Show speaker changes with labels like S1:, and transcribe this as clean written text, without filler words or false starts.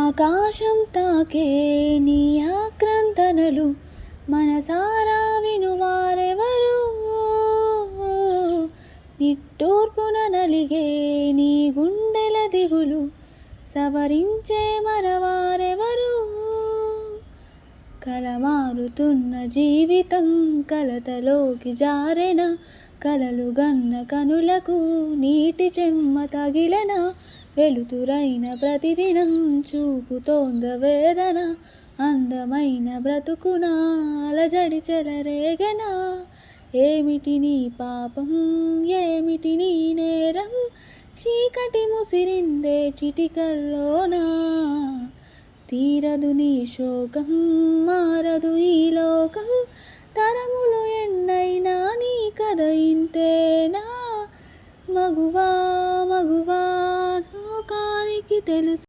S1: ఆకాశం తాకే నీ ఆక్రందనలు మనసారా వినువారెవరు? నిట్టూర్పున నలిగే నీ గుండెల దిగులు సవరించే మనవారెవరు? కలమారుతున్న జీవితం కలతలోకి జారెన, కలలు గన్న కనులకు నీటి చెమ్మ తగిలెన, వెలుతురైన ప్రతిదినం చూపుతోంద వేదన, అందమైన బ్రతుకున అలజడి చెలరేగెన. ఏమిటి నీ పాపం, ఏమిటి నీ నేరం, చీకటి ముసిరిందే చిటికల్లోనా. తీరదు నీ శోకం, మారదు ఈ లోకం, తరములు ఎన్నైనా నీ కథ ఇంతేనా. మగువా మగువా లోకానికి తెలుసు.